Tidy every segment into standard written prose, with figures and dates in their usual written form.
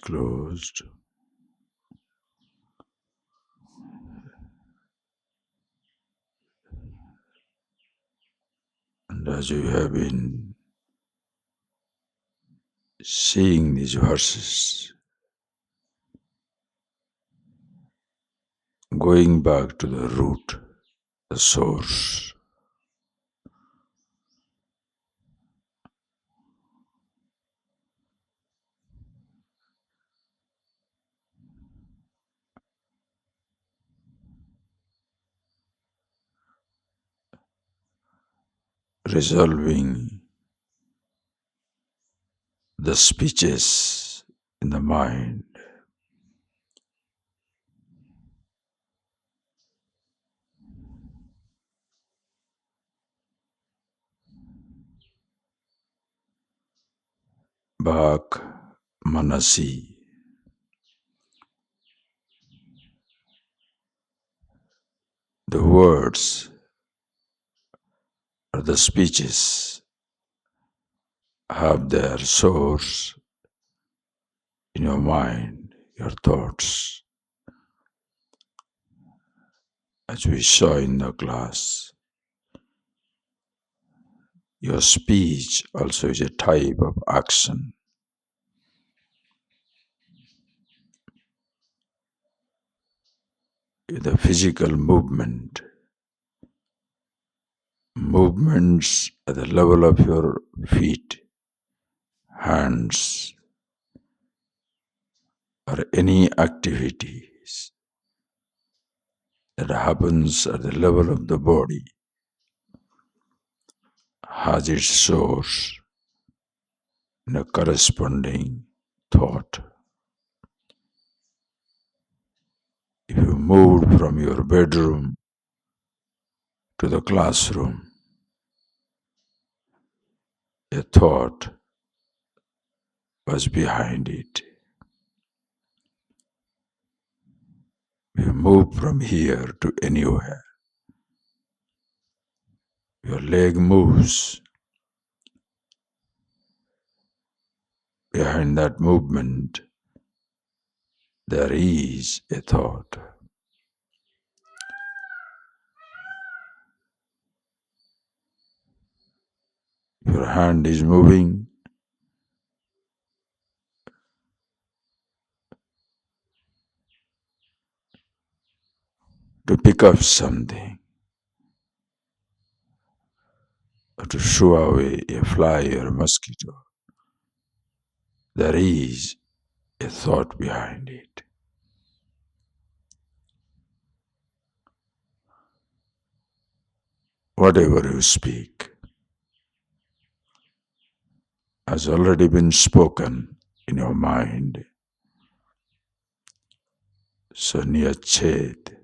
closed. And as you have been seeing these verses, going back to the root, the source, resolving the speeches in the mind, Bhak Manasi, the words or the speeches have their source in your mind, your thoughts. As we saw in the class, your speech also is a type of action. The physical movements at the level of your feet, hands, or any activities that happens at the level of the body has its source in a corresponding thought. If you moved from your bedroom to the classroom, a thought was behind it. If you move from here to anywhere, your leg moves. Behind that movement, there is a thought. Your hand is moving. To pick up something, or to shoo away a fly or a mosquito, there is a thought behind it. Whatever you speak has already been spoken in your mind. So niyachet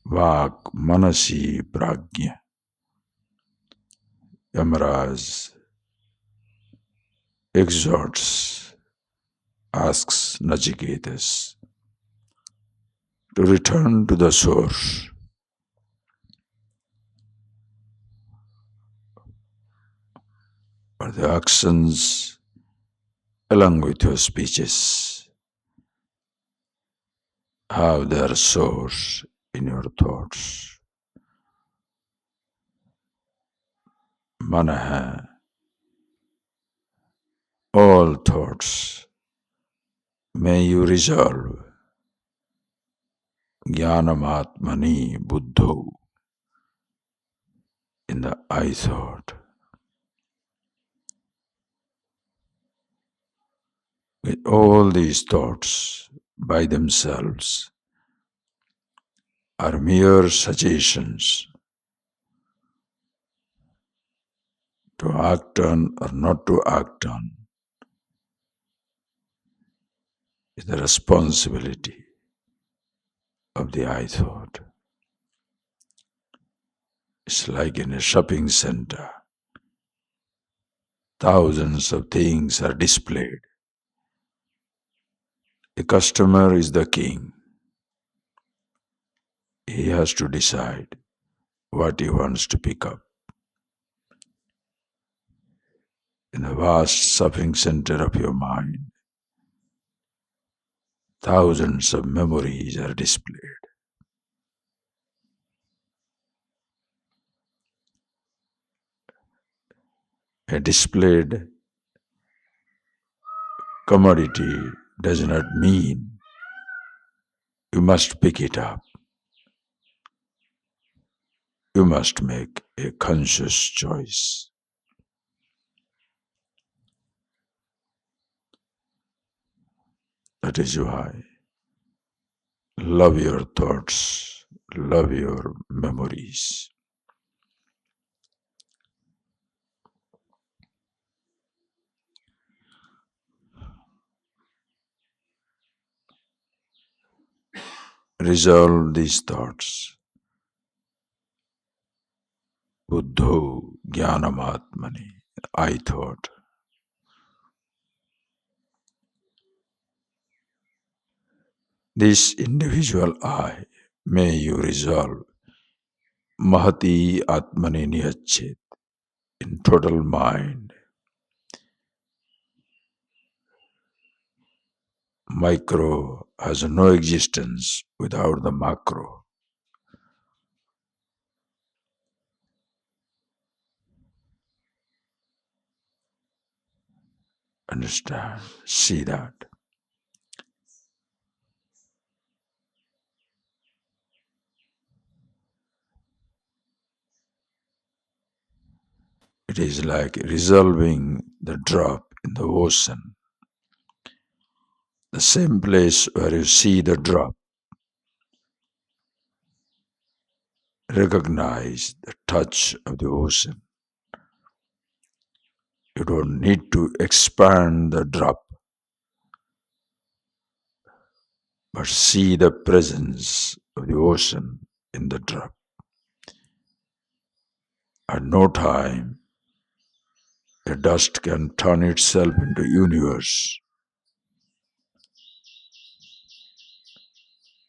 vak manasi pragya. Yamaraj exhorts, asks Nachiketas to return to the source. Or the actions along with your speeches have their source in your thoughts. Manaha, all thoughts may you resolve. Jnanamatmani buddho, in the I thought. With all these thoughts by themselves are mere suggestions to act on or not to act on. Is the responsibility of the I thought. It's like in a shopping center. Thousands of things are displayed. The customer is the king. He has to decide what he wants to pick up. In the vast shopping center of your mind, thousands of memories are displayed. A displayed commodity does not mean you must pick it up. You must make a conscious choice. That is why love your thoughts, love your memories. Resolve these thoughts. Buddho Jnanamatmani, I thought. This individual I, may you resolve Mahati Atmani Niyachet, in total mind. Micro has no existence without the macro. Understand? See that. It is like resolving the drop in the ocean. The same place where you see the drop, recognize the touch of the ocean. You don't need to expand the drop, but see the presence of the ocean in the drop. At no time, the dust can turn itself into universe,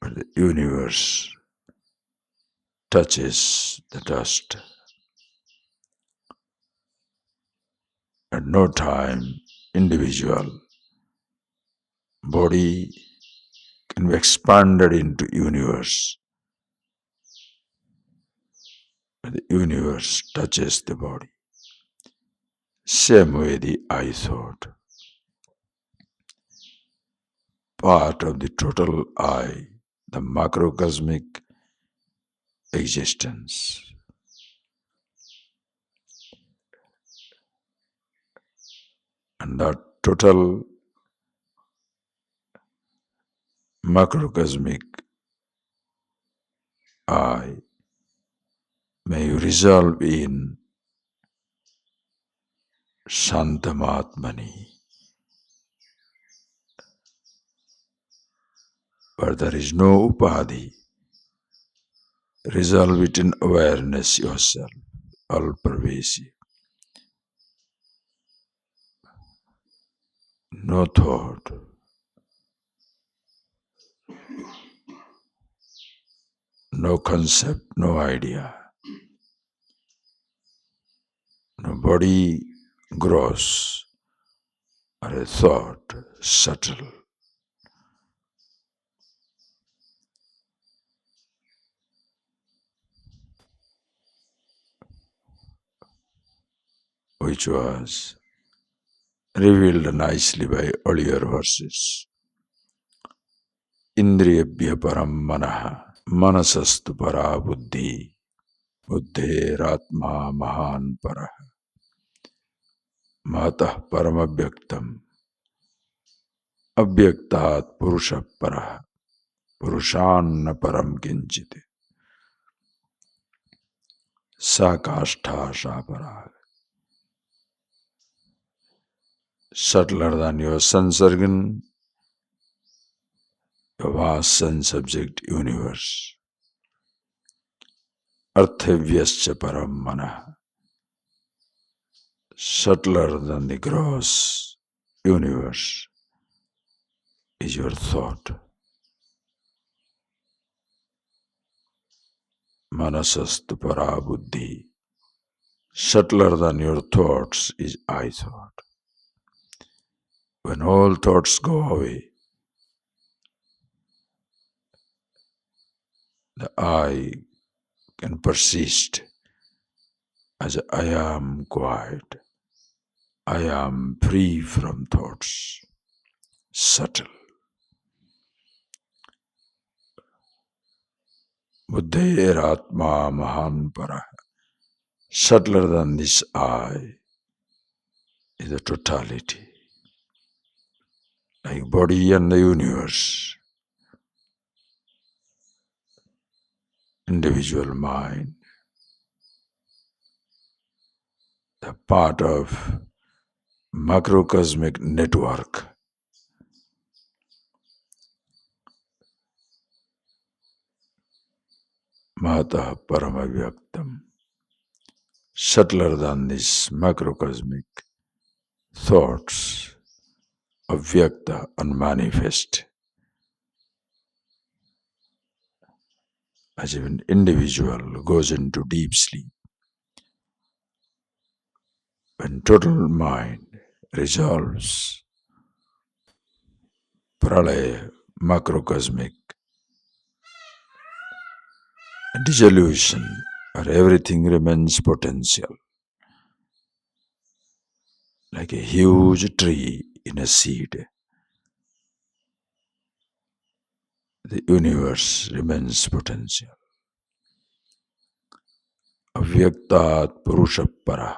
but the universe touches the dust. At no time, individual body can be expanded into universe, but the universe touches the body. Same way the I thought, part of the total I, the macrocosmic existence. And that total macrocosmic I, may you resolve in Shantamatmani, where there is no upadhi. Resolve it in awareness yourself, all pervasive. No thought, no concept, no idea. No body gross or a thought subtle. Which was revealed nicely by earlier verses. Indriyabhya param manaha, manasastu para buddhi, buddheratma mahan para, matah paramabhyaktam, abhyaktat purusha para, purushanna param kinchite, sakashtha sapara. Subtler than your sense organ, your vast sense object universe. Arthavyascha param manah, subtler than the gross universe is your thought. Manasastu para buddhi, subtler than your thoughts is I thought. When all thoughts go away, The I can persist as I am quiet. I am free from thoughts. Subtle. Buddhair Atma Mahan Para. Subtler than this I is the totality. Like body and the universe. Individual mind. The part of macrocosmic network. Mahata Paramavyaktam. Subtler than this macrocosmic thoughts, avyakta, unmanifest. As if an individual goes into deep sleep, when total mind resolves, pralaya, macrocosmic dissolution, where everything remains potential, like a huge tree in a seed. The universe remains potential. Avyaktat purusha para,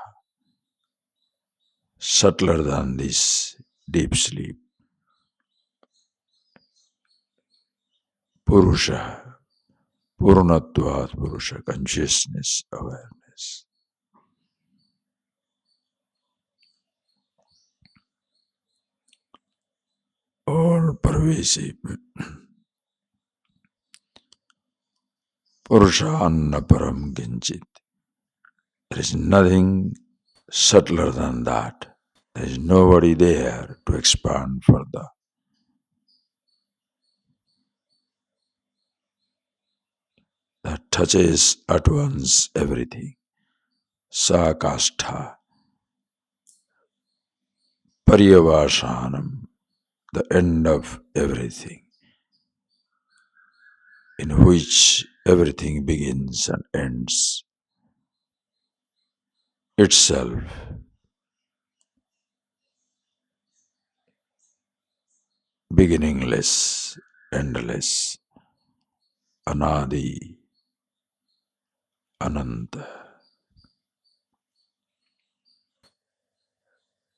subtler than this deep sleep. Purusha, Purnatvat Purusha, consciousness, awareness. All pervasive. Purusha Anna Param Kinchit. There is nothing subtler than that. There is nobody there to expand further. That touches at once everything. Sakastha. Paryavashanam. The end of everything. In which everything begins and ends. Itself. Beginningless, endless, anadi, ananta.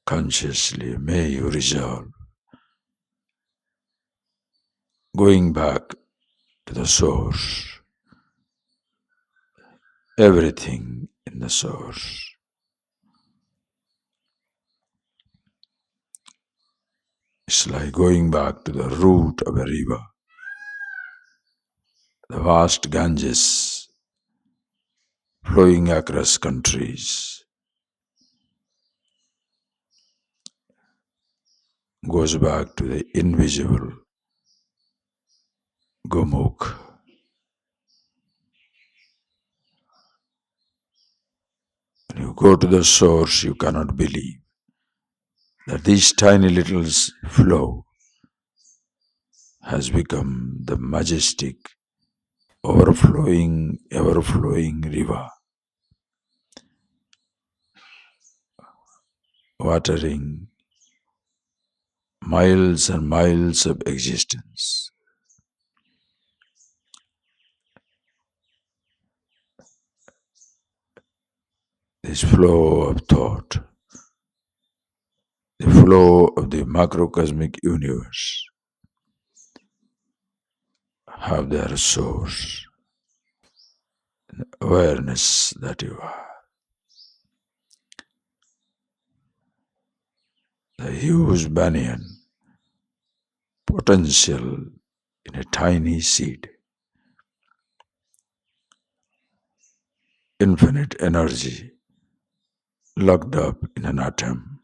Consciously may you resolve, going back to the source, everything in the source. It's like going back to the root of a river. The vast Ganges flowing across countries goes back to the invisible Gomukh. When you go to the source, you cannot believe that this tiny little flow has become the majestic, overflowing, ever-flowing river, watering miles and miles of existence. This flow of thought, the flow of the macrocosmic universe, have their source, the awareness that you are. The huge banyan, potential in a tiny seed, infinite energy locked up in an atom.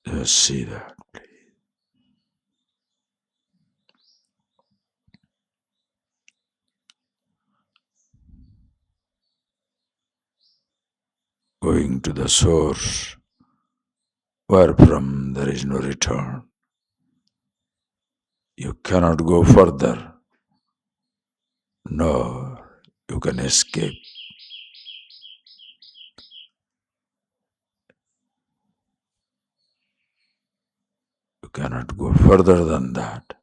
Just see that, please. Going to the source, wherefrom there is no return. you cannot go further, nor you can escape. You cannot go further than that,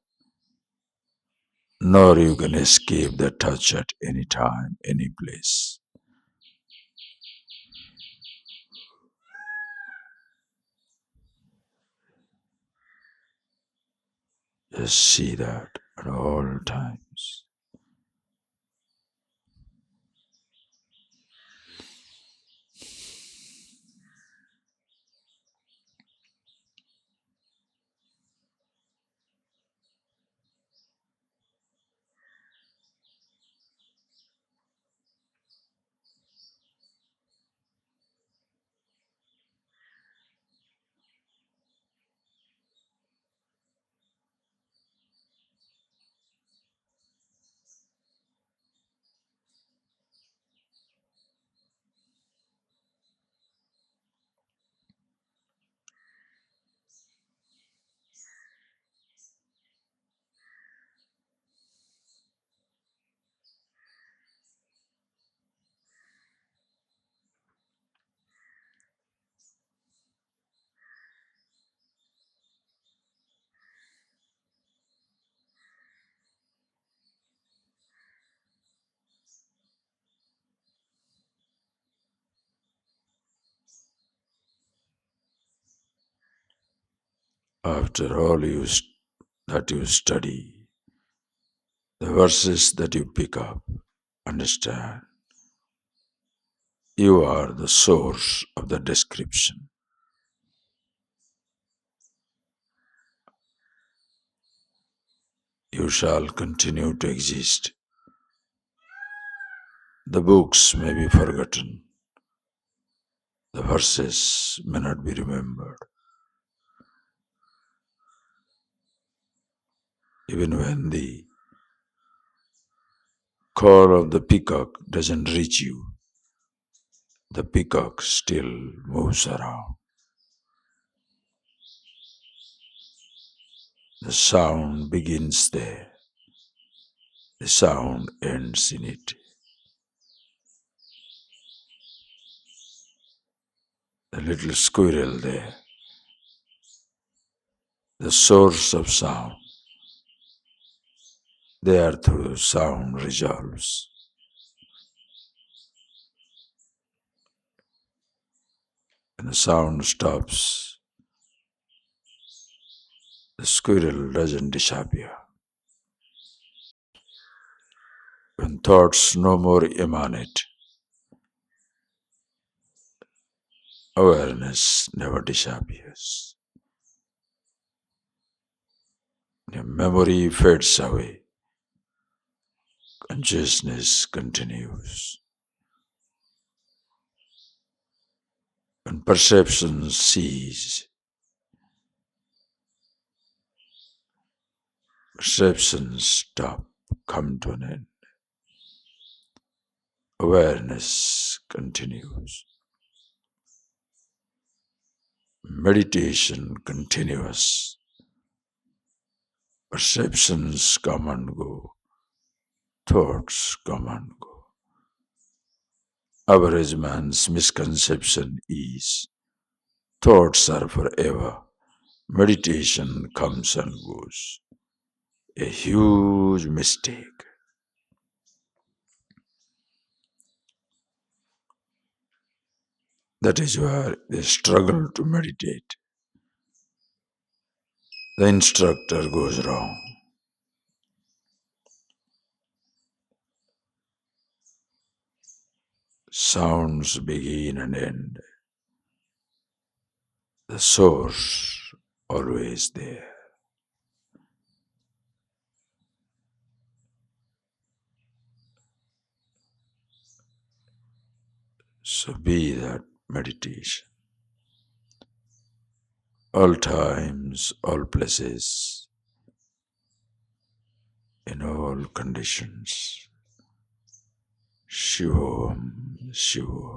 nor you can escape the touch at any time, any place. Just see that at all times. After all that you study, the verses that you pick up, understand, you are the source of the description. You shall continue to exist. The books may be forgotten. The verses may not be remembered. Even when the call of the peacock doesn't reach you, the peacock still moves around. The sound begins there. The sound ends in it. The little squirrel there, the source of sound, there through sound resolves. When the sound stops, the squirrel doesn't disappear. When thoughts no more emanate, awareness never disappears. When memory fades away, consciousness continues. When perception ceases, perceptions stop, come to an end. Awareness continues. Meditation continuous. Perceptions come and go. Thoughts come and go. Average man's misconception is thoughts are forever. Meditation comes and goes. A huge mistake. That is where they struggle to meditate. The instructor goes wrong. Sounds begin and end. The source always there. So be that meditation. All times, all places, in all conditions. Shivam, Shivam.